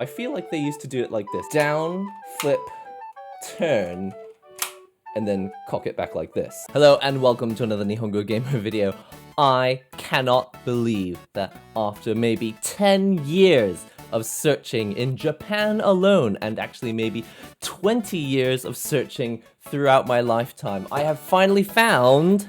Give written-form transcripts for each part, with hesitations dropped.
I feel like they used to do it like this. Down, flip, turn, and then cock it back like this. Hello and welcome to another NihongoGamer video. I cannot believe that after maybe 10 years of searching in Japan alone, and actually maybe 20 years of searching throughout my lifetime, I have finally found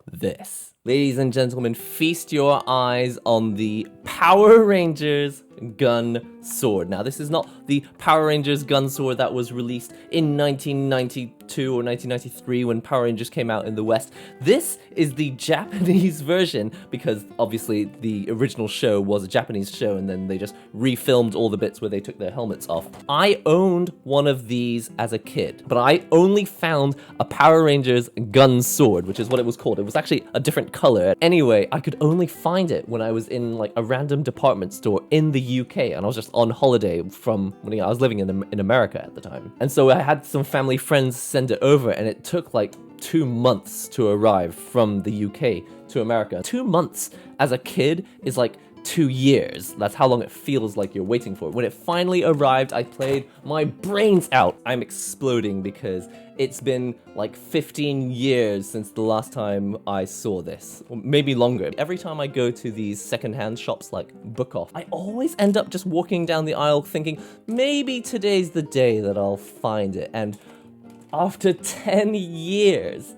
this. Ladies and gentlemen, feast your eyes on the Power Rangers gun sword. Now, this is not the Power Rangers gun sword that was released in 1992 or 1993 when Power Rangers came out in the West. This is the Japanese version because obviously the original show was a Japanese show and then they just refilmed all the bits where they took their helmets off. I owned one of these as a kid, but I only found a Power Rangers gun sword, which is what it was called. It was actually a different color. Anyway, I could only find it when I was in like a random department store in the UK, and I was just on holiday from when I was living in America at the time. And so I had some family friends send it over, and it took like 2 months to arrive from the UK to America. 2 months as a kid is like 2 years. That's how long it feels like you're waiting for it. When it finally arrived, I played my brains out. I'm exploding because it's been like 15 years since the last time I saw this, or maybe longer. Every time I go to these secondhand shops like Book Off, I always end up just walking down the aisle thinking, maybe today's the day that I'll find it. And after 10 years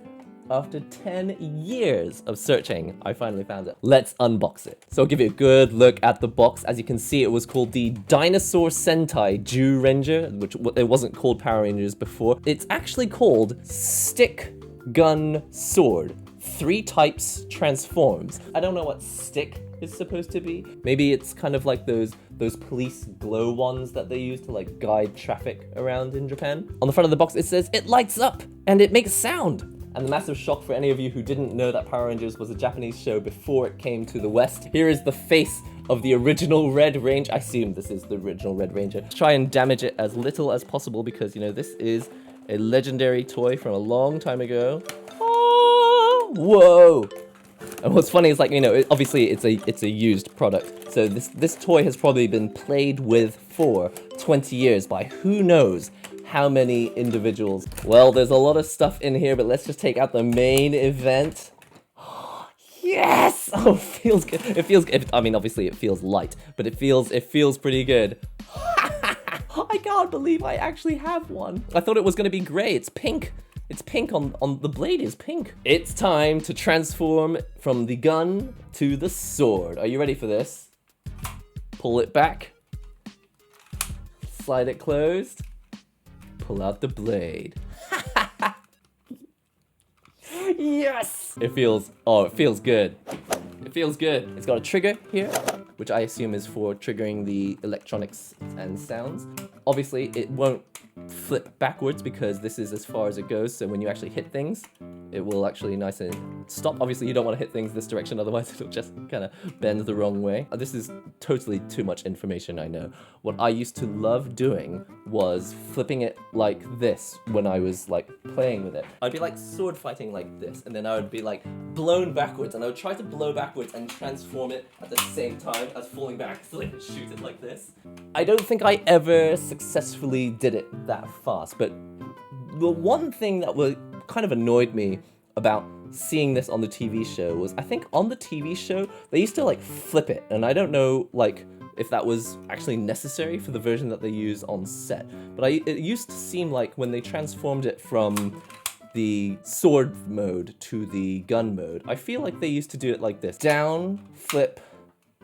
of searching, I finally found it. Let's unbox it. So I'll give you a good look at the box. As you can see, it was called the Dinosaur Sentai Jew Ranger, which it wasn't called Power Rangers before. It's actually called Stick Gun Sword. 3 types transforms. I don't know what stick is supposed to be. Maybe it's kind of like those police glow ones that they use to like guide traffic around in Japan. On the front of the box, it says it lights up and it makes sound. And the massive shock for any of you who didn't know that Power Rangers was a Japanese show before it came to the West. Here is the face of the original Red Ranger. I assume this is the original Red Ranger. Try and damage it as little as possible because, you know, this is a legendary toy from a long time ago. Oh, whoa! And what's funny is, like, you know, obviously it's a used product. So this toy has probably been played with for 20 years by who knows how many individuals. Well, there's a lot of stuff in here, but let's just take out the main event. Yes! Oh, it feels good. It feels good. I mean, obviously it feels light, but it feels pretty good. I can't believe I actually have one. I thought it was gonna be gray. It's pink. It's pink on the blade is pink. It's time to transform from the gun to the sword. Are you ready for this? Pull it back. Slide it closed. Pull out the blade. Yes! It feels good. It feels good. It's got a trigger here, which I assume is for triggering the electronics and sounds. Obviously, it won't flip backwards because this is as far as it goes, so when you actually hit things, it will actually nice and stop. Obviously, you don't want to hit things this direction, otherwise it'll just kind of bend the wrong way. This is totally too much information, I know. What I used to love doing was flipping it like this when I was like playing with it. I'd be like sword fighting like this, and then I would be like blown backwards, and I would try to blow backwards and transform it at the same time as falling back so I could shoot it like this. I don't think I ever successfully did it that fast, but the one thing that kind of annoyed me about seeing this on the TV show was, I think on the TV show they used to like flip it, and I don't know like if that was actually necessary for the version that they use on set, but it used to seem like when they transformed it from the sword mode to the gun mode, I feel like they used to do it like this. Down, flip,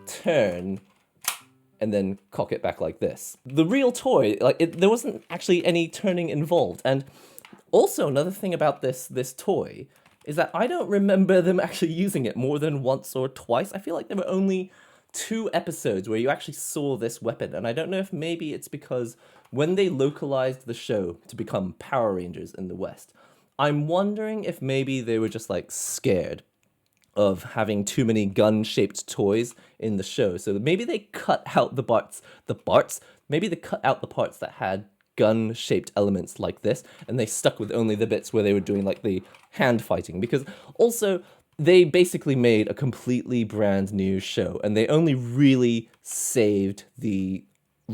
turn, and then cock it back like this. The real toy, like there wasn't actually any turning involved. And also another thing about this toy is that I don't remember them actually using it more than once or twice. I feel like there were only 2 episodes where you actually saw this weapon, and I don't know if maybe it's because when they localized the show to become Power Rangers in the West, I'm wondering if maybe they were just like scared of having too many gun-shaped toys in the show. So maybe they cut out maybe they cut out the parts that had gun-shaped elements like this, and they stuck with only the bits where they were doing like the hand fighting. Because also, they basically made a completely brand new show, and they only really saved the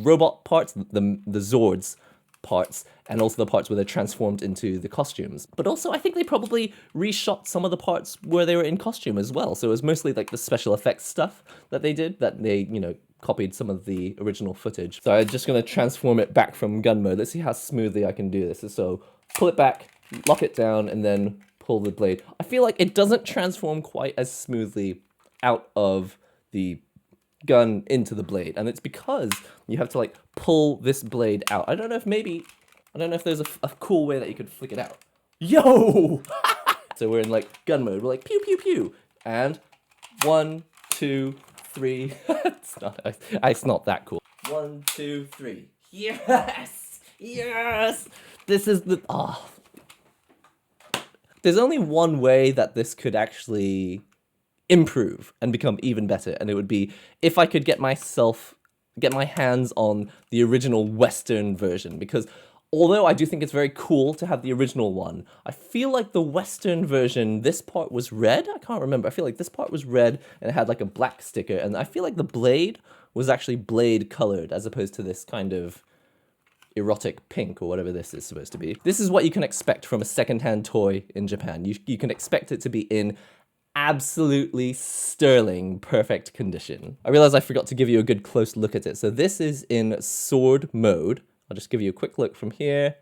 robot parts, the Zords parts, and also the parts where they're transformed into the costumes. But also, I think they probably reshot some of the parts where they were in costume as well. So it was mostly like the special effects stuff that they did, that they, you know, copied some of the original footage. So I'm just gonna transform it back from gun mode. Let's see how smoothly I can do this. So pull it back, lock it down, and then pull the blade. I feel like it doesn't transform quite as smoothly out of the gun into the blade, and it's because you have to like pull this blade out. I don't know if there's a cool way that you could flick it out. Yo! So we're in like gun mode. We're like pew pew pew, and 1, 2, 3. It's not that cool. 1, 2, 3. Yes, yes. This is the There's only one way that this could actually improve and become even better, and it would be if I could get my hands on the original Western version, because although I do think it's very cool to have the original one, I feel like the Western version, this part was red. I can't remember. I feel like this part was red and it had like a black sticker, and I feel like the blade was actually blade colored as opposed to this kind of erotic pink or whatever this is supposed to be. This is what you can expect from a secondhand toy in Japan. You can expect it to be in absolutely sterling perfect condition. I realize I forgot to give you a good close look at it. So this is in sword mode. I'll just give you a quick look from here.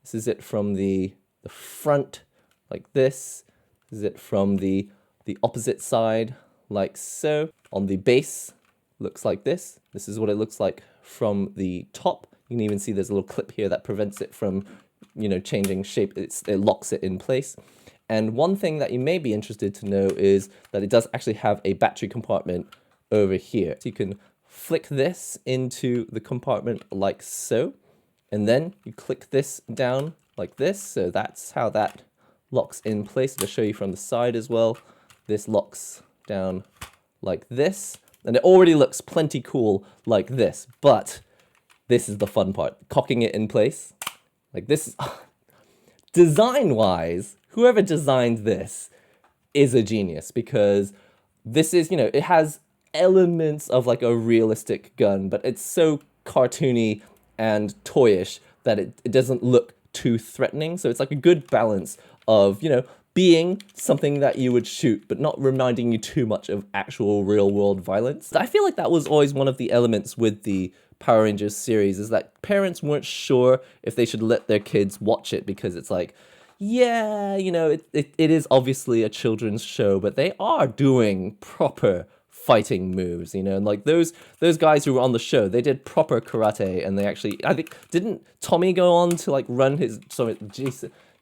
This is it from the front, like this. This is it from the opposite side, like so. On the base, looks like this. This is what it looks like from the top. You can even see there's a little clip here that prevents it from, you know, changing shape. It locks it in place. And one thing that you may be interested to know is that it does actually have a battery compartment over here. So you can flick this into the compartment like so, and then you click this down like this. So that's how that locks in place. I'll show you from the side as well. This locks down like this, and it already looks plenty cool like this, but this is the fun part, cocking it in place. Like this, design-wise, whoever designed this is a genius, because this is, you know, it has elements of like a realistic gun, but it's so cartoony and toyish that it doesn't look too threatening. So it's like a good balance of, you know, being something that you would shoot, but not reminding you too much of actual real world violence. I feel like that was always one of the elements with the Power Rangers series, is that parents weren't sure if they should let their kids watch it, because it's like, yeah, you know, it is obviously a children's show, but they are doing proper fighting moves, you know, and like those guys who were on the show, they did proper karate, and they actually, I think, didn't Tommy go on to like run his, sorry,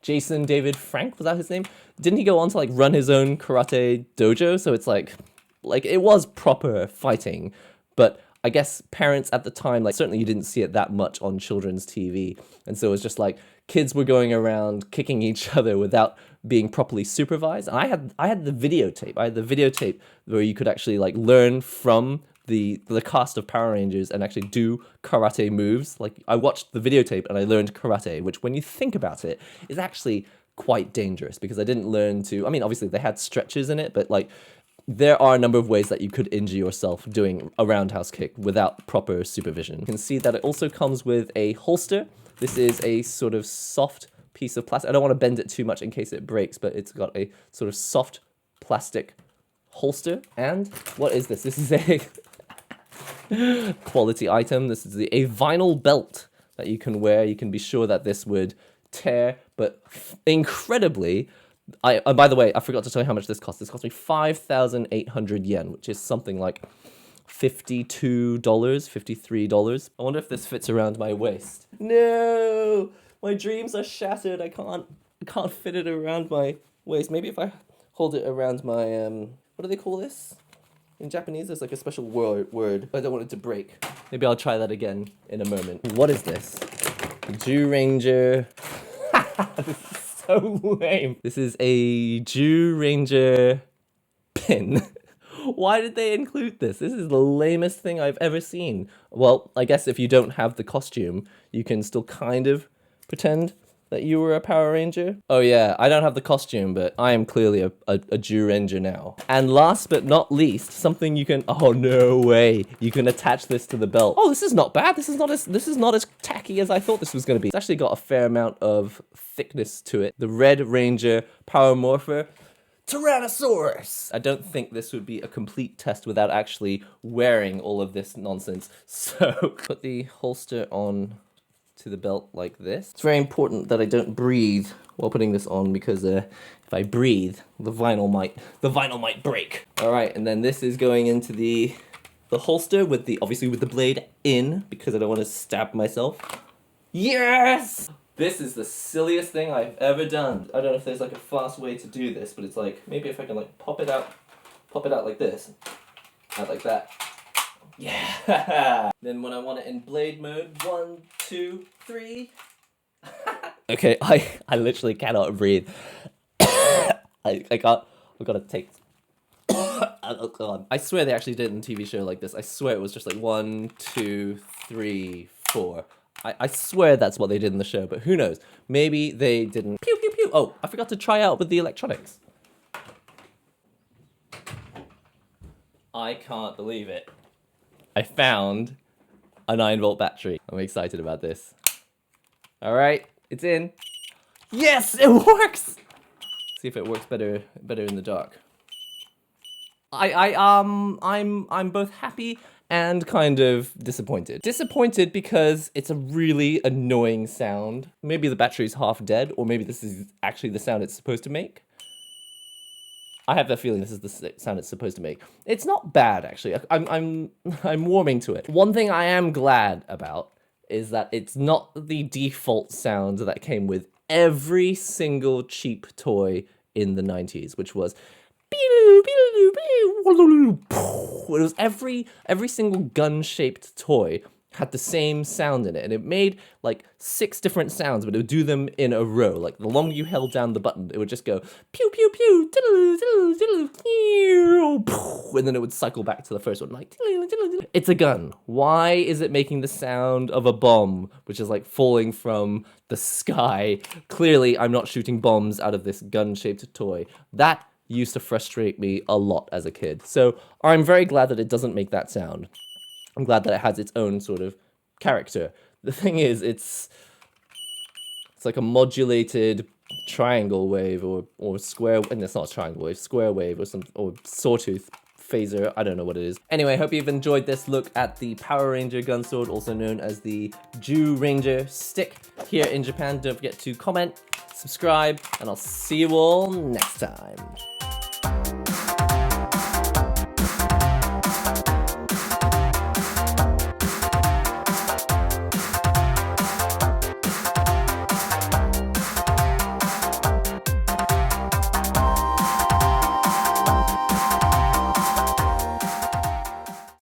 Jason David Frank, was that his name? Didn't he go on to like run his own karate dojo? So it's like it was proper fighting, but I guess parents at the time, like certainly you didn't see it that much on children's TV. And so it was just like kids were going around kicking each other without being properly supervised. And I had the videotape. I had the videotape where you could actually like learn from the cast of Power Rangers and actually do karate moves. Like I watched the videotape and I learned karate, which when you think about it is actually quite dangerous, because I didn't learn to, I mean, obviously they had stretches in it, but like there are a number of ways that you could injure yourself doing a roundhouse kick without proper supervision. You can see that it also comes with a holster. This is a sort of soft piece of plastic. I don't want to bend it too much in case it breaks, but it's got a sort of soft plastic holster. And what is this? This is a quality item. This is a vinyl belt that you can wear. You can be sure that this would tear, but incredibly, by the way, I forgot to tell you how much this cost. This cost me 5,800 yen, which is something like $52, $53. I wonder if this fits around my waist. No, my dreams are shattered. I can't fit it around my waist. Maybe if I hold it around my, what do they call this? In Japanese, there's like a special word. I don't want it to break. Maybe I'll try that again in a moment. What is this? Jew Ranger. This is so lame. This is a Jew Ranger pin. Why did they include this? This is the lamest thing I've ever seen. Well, I guess if you don't have the costume, you can still kind of pretend that you were a Power Ranger? Oh yeah, I don't have the costume, but I am clearly a Jew Ranger now. And last but not least, something you can, oh no way, you can attach this to the belt. Oh, this is not bad. This is not as tacky as I thought this was gonna be. It's actually got a fair amount of thickness to it. The Red Ranger Power Morpher Tyrannosaurus! I don't think this would be a complete test without actually wearing all of this nonsense. So, put the holster on to the belt like this. It's very important that I don't breathe while putting this on because if I breathe, the vinyl might break. All right, and then this is going into the holster with obviously with the blade in because I don't want to stab myself. Yes! This is the silliest thing I've ever done. I don't know if there's like a fast way to do this, but it's like, maybe if I can like pop it out like this, out like that. Yeah! Then when I want it in blade mode, 1, 2, 3. Okay, I literally cannot breathe. I gotta take. Oh god. I swear they actually did it in a TV show like this. I swear it was just like 1, 2, 3, 4. I swear that's what they did in the show, but who knows? Maybe they didn't. Pew, pew, pew. Oh, I forgot to try out with the electronics. I can't believe it. I found a 9-volt battery. I'm excited about this. All right, it's in. Yes, it works. See if it works better in the dark. I'm both happy and kind of disappointed. Disappointed because it's a really annoying sound. Maybe the battery's half dead, or maybe this is actually the sound it's supposed to make. I have the feeling this is the sound it's supposed to make. It's not bad, actually. I'm warming to it. One thing I am glad about is that it's not the default sound that came with every single cheap toy in the 90s, which was it was every single gun-shaped toy had the same sound in it, and it made like 6 different sounds, but it would do them in a row. Like the longer you held down the button, it would just go pew pew pew, and then it would cycle back to the first one like it's a gun. Why is it making the sound of a bomb, which is like falling from the sky? Clearly, I'm not shooting bombs out of this gun-shaped toy. That used to frustrate me a lot as a kid. So I'm very glad that it doesn't make that sound. I'm glad that it has its own sort of character. The thing is, it's like a modulated triangle wave or square, and it's not a triangle wave, square wave or sawtooth phaser. I don't know what it is. Anyway, I hope you've enjoyed this look at the Power Ranger gun sword, also known as the Jew Ranger stick here in Japan. Don't forget to comment, subscribe, and I'll see you all next time.